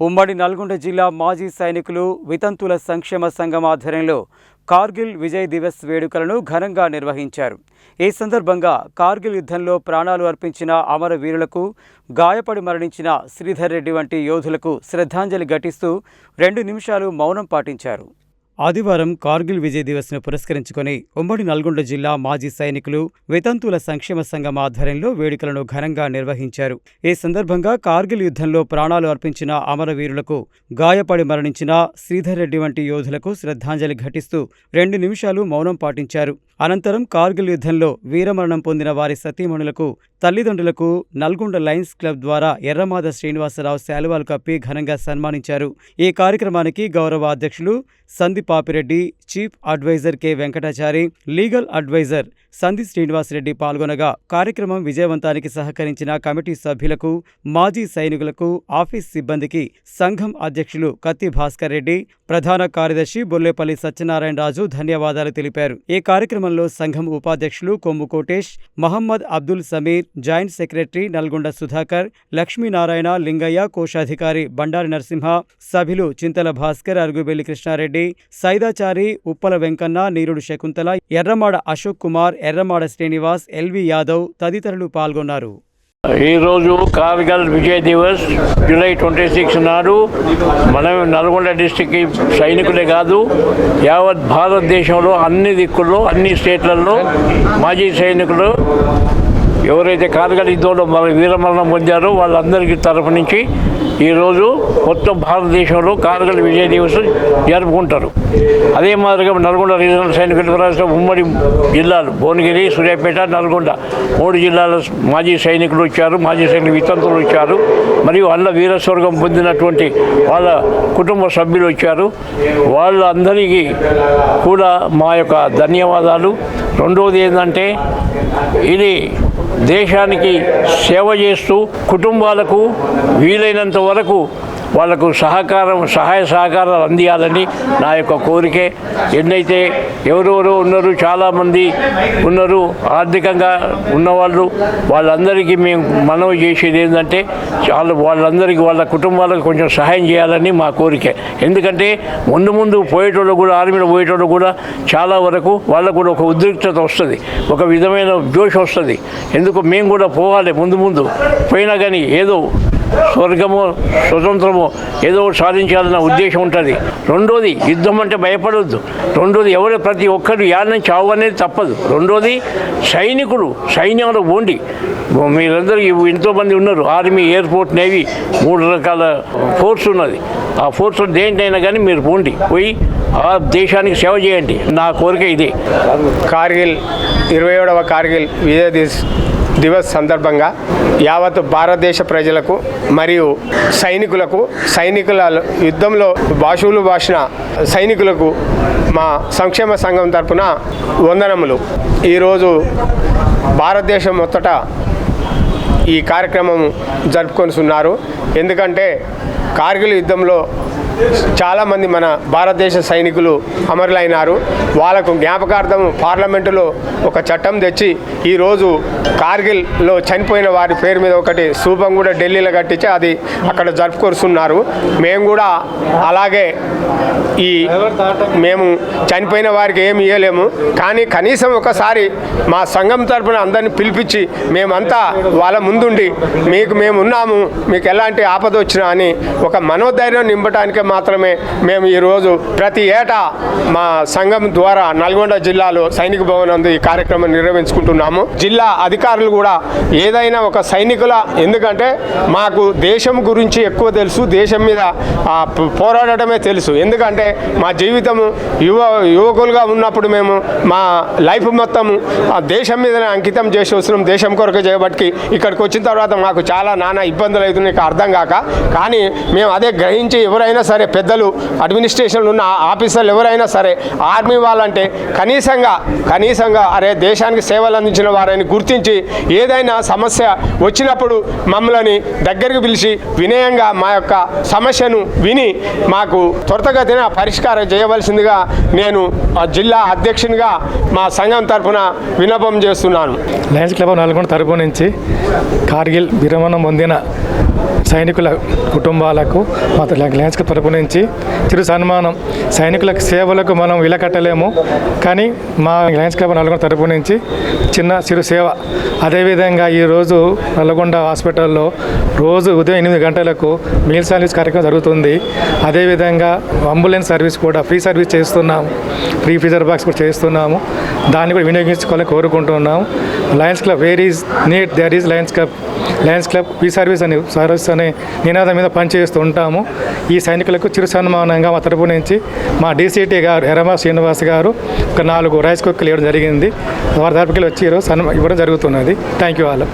ఉమ్మడి నల్గొండ జిల్లా మాజీ సైనికులు వితంతుల సంక్షేమ సంఘం ఆధ్వర్యంలో కార్గిల్ విజయ్ దివస్ వేడుకలను ఘనంగా నిర్వహించారు. ఈ సందర్భంగా కార్గిల్ యుద్ధంలో ప్రాణాలు అర్పించిన అమరవీరులకు, గాయపడి మరణించిన శ్రీధర్ రెడ్డి వంటి యోధులకు శ్రద్ధాంజలి ఘటిస్తూ 2 నిమిషాలు మౌనం పాటించారు. ఆదివారం కార్గిల్ విజయ్ దివస్ను పురస్కరించుకొని ఉమ్మడి నల్గొండ జిల్లా మాజీ సైనికులు వితంతుల సంక్షేమ సంఘం ఆధ్వర్యంలో వేడుకలను ఘనంగా నిర్వహించారు. ఈ సందర్భంగా కార్గిల్ యుద్ధంలో ప్రాణాలు అర్పించిన అమరవీరులకు, గాయపడి మరణించిన శ్రీధర్ రెడ్డి వంటి యోధులకు శ్రద్ధాంజలి ఘటిస్తూ 2 నిమిషాలు మౌనం పాటించారు. అనంతరం కార్గిల్ యుద్ధంలో వీరమరణం పొందిన వారి సతీమణులకు, తల్లిదండ్రులకు నల్గొండ లయన్స్ క్లబ్ ద్వారా ఎర్రమాద శ్రీనివాసరావు శాలువాలు కప్పి ఘనంగా సన్మానించారు. ఈ కార్యక్రమానికి గౌరవ అధ్యక్షులు Sandeep Papireddy, chief advisor K Venkatachari, legal advisor Sandeep Srinivasareddy పాల్గొనగా కార్యక్రమం విజయవంతానికి సహకరించిన కమిటీ సభ్యులకు, మాజీ సైనికులకు, ఆఫీస్ సిబ్బందికి సంఘం అధ్యక్షులు కత్తి భాస్కర్ రెడ్డి, ప్రధాన కార్యదర్శి బొల్లేపల్లి సత్యనారాయణ రాజు ధన్యవాదాలు తెలిపారు. ఈ కార్యక్రమంలో సంఘం ఉపాధ్యక్షులు కొమ్ము కోటేష్, మహమ్మద్ అబ్దుల్ సమీర్, జాయింట్ సెక్రటరీ నల్గొండ సుధాకర్, లక్ష్మీనారాయణ, లింగయ్య, కోశాధికారి బండారి నరసింహ, సభ్యులు చింతల భాస్కర్, అరుగుబెల్లి కృష్ణారెడ్డి, సైదాచారి, ఉప్పల వెంకన్న, నీరుడు శకుంతల, ఎర్రమాడ అశోక్ కుమార్, ఎర్రమాడ శ్రీనివాస్, ఎల్వి యాదవ్ తదితరులు పాల్గొన్నారు. ఈరోజు కార్గిల్ విజయ్ దివస్ జూలై 26 నాడు మనం నల్గొండ డిస్టిక్ సైనికులే కాదు, యావత్ భారతదేశంలో అన్ని దిక్కుల్లో, అన్ని స్టేట్లలో మాజీ సైనికులు ఎవరైతే కార్గిల్ యుద్ధంలో వీరమరణం పొందారో వాళ్ళందరికీ తరఫు నుంచి ఈరోజు మొత్తం భారతదేశంలో కార్గిల్ విజయ్ దివస్ జరుపుకుంటారు. అదే మాదిరిగా నల్గొండ రీజనల్ సైనికుల ఉమ్మడి జిల్లాలు భువనగిరి, సూర్యాపేట, నల్గొండ 3 జిల్లాల మాజీ సైనికులు వచ్చారు, మాజీ సైనికులు వితంతులు వచ్చారు, మరియు అల్ల వీరస్వర్గం పొందినటువంటి వాళ్ళ కుటుంబ సభ్యులు వచ్చారు. వాళ్ళందరికీ కూడా మా యొక్క ధన్యవాదాలు. రెండవది ఏంటంటే ఇది దేశానికి సేవ చేస్తూ కుటుంబాలకు వీలైనంత వరకు వాళ్లకు సహాయ సహకారాలు అందియాలని నా యొక్క కోరికే. ఎన్నైతే ఎవరెవరో ఉన్నారు, చాలామంది ఉన్నారు ఆర్థికంగా ఉన్నవాళ్ళు, వాళ్ళందరికీ మేము మనవి చేసేది ఏంటంటే వాళ్ళందరికీ వాళ్ళ కుటుంబాలకు కొంచెం సహాయం చేయాలని మా కోరికే. ఎందుకంటే ముందు పోయేటోళ్ళు కూడా, ఆర్మీలో పోయేటోళ్ళు కూడా చాలా వరకు వాళ్ళకు కూడా ఒక ఉద్రిక్తత వస్తుంది, ఒక విధమైన జోష్ వస్తుంది. ఎందుకు మేము కూడా పోవాలి, ముందు పోయినా కానీ ఏదో స్వర్గమో స్వతంత్రమో ఏదో సాధించాలన్న ఉద్దేశం ఉంటుంది. రెండోది యుద్ధం అంటే భయపడవద్దు. రెండోది ప్రతి ఒక్కరు యాడని చావు అనేది తప్పదు. రెండోది సైన్యంలో పోండి. మీరందరూ ఎంతోమంది ఉన్నారు, ఆర్మీ, ఎయిర్పోర్ట్, నేవీ 3 రకాల ఫోర్స్ ఉన్నది. ఆ ఫోర్స్ దేంటైనా కానీ మీరు పోండి, పోయి ఆ దేశానికి సేవ చేయండి. నా కోరిక ఇదే. కార్గిల్ 27వ కార్గిల్ విజయ్ దివస్ సందర్భంగా యావత్ భారతదేశ ప్రజలకు మరియు సైనికుల యుద్ధంలో బాషువులు బాసిన సైనికులకు మా సంక్షేమ సంఘం తరపున వందనములు. ఈరోజు భారతదేశం మొత్తట ఈ కార్యక్రమం జరుపుకొనిస్తున్నారు. ఎందుకంటే కార్గిల్ యుద్ధంలో చాలామంది మన భారతదేశ సైనికులు అమరులైనారు. వాళ్ళకు జ్ఞాపకార్థం పార్లమెంటులో ఒక చట్టం తెచ్చి ఈరోజు కార్గిల్లో చనిపోయిన వారి పేరు మీద ఒకటి స్తూపం కూడా ఢిల్లీలో కట్టించి అది అక్కడ జరుపుకొస్తున్నారు. మేము కూడా అలాగే మేము చనిపోయిన వారికి ఏమి ఇవ్వలేము, కానీ కనీసం ఒకసారి మా సంఘం తరపున అందరినీ పిలిపించి మేమంతా వాళ్ళ ముందుండి మేము ఉన్నాము, మీకు ఎలాంటి ఆపద వచ్చినా అని ఒక మనోధైర్యం నింపడానికి మాత్రమే మేము ఈరోజు ప్రతి ఏటా మా సంఘం ద్వారా నల్గొండ జిల్లాలో సైనిక భవన్ నందు ఈ కార్యక్రమం నిర్వహించుకుంటున్నాము. జిల్లా అధికారులు కూడా ఏదైనా ఒక సైనికుల, ఎందుకంటే మాకు దేశం గురించి ఎక్కువ తెలుసు, దేశం మీద పోరాడటమే తెలుసు. ఎందుకంటే మా జీవితము యువకులుగా ఉన్నప్పుడు మేము మా లైఫ్ మొత్తం దేశం మీదనే అంకితం చేసి వస్తున్నాం. దేశం కొరకు చేయబట్టి ఇక్కడికి వచ్చిన తర్వాత మాకు చాలా నానా ఇబ్బందులు అవుతున్నాయి అర్థం కాక. కానీ మేము అదే గ్రహించి ఎవరైనా సరే పెద్దలు అడ్మినిస్ట్రేషన్లో ఉన్న ఆఫీసర్లు ఎవరైనా సరే ఆర్మీ వాళ్ళంటే కనీసంగా అరే దేశానికి సేవలు అందించిన వారిని గుర్తించి ఏదైనా సమస్య వచ్చినప్పుడు మమ్మల్ని దగ్గరికి పిలిచి వినయంగా మా యొక్క సమస్యను విని మాకు త్వరితగతిన పరిష్కారం చేయవలసిందిగా నేను జిల్లా అధ్యక్షునిగా మా సంఘం తరఫున విన్నపం చేస్తున్నాను. లయన్స్ క్లబ్ నల్గొండ తరపు నుంచి కార్గిల్ విరమణ పొందిన సైనికుల కుటుంబాలకు మా లయన్స్ క్లబ్ తరపు నుంచి చిరు సన్మానం. సైనికుల సేవలకు మనం విలకట్టలేము, కానీ మా లయన్స్ క్లబ్ నల్గొండ తరపు నుంచి చిరు సేవ. అదేవిధంగా ఈరోజు నల్గొండ హాస్పిటల్లో రోజు ఉదయం 8 గంటలకు మీల్ సర్వీస్ కార్యక్రమం జరుగుతుంది. అదేవిధంగా అంబులెన్స్ సర్వీస్ కూడా ఫ్రీ సర్వీస్ చేస్తున్నాము, ఫ్రీ ఫ్రీజర్ బాక్స్ కూడా చేస్తున్నాము. దాన్ని కూడా వినియోగించుకోవాలని కోరుకుంటున్నాము. Lions Club where is need there is Lions Club free service అనే నినాదం మీద పనిచేస్తూ ఉంటాము. ఈ సైనికులకు చిరు సన్మానంగా మా తరపు నుంచి మా డీసీటీ గారు ఎర్రమా శ్రీనివాస్ గారు ఒక 4 రైస్ కుక్కర్లు ఇవ్వడం జరిగింది. వారి తరపుకి వచ్చి ఈరోజు ఇవ్వడం జరుగుతున్నది. Thank you all.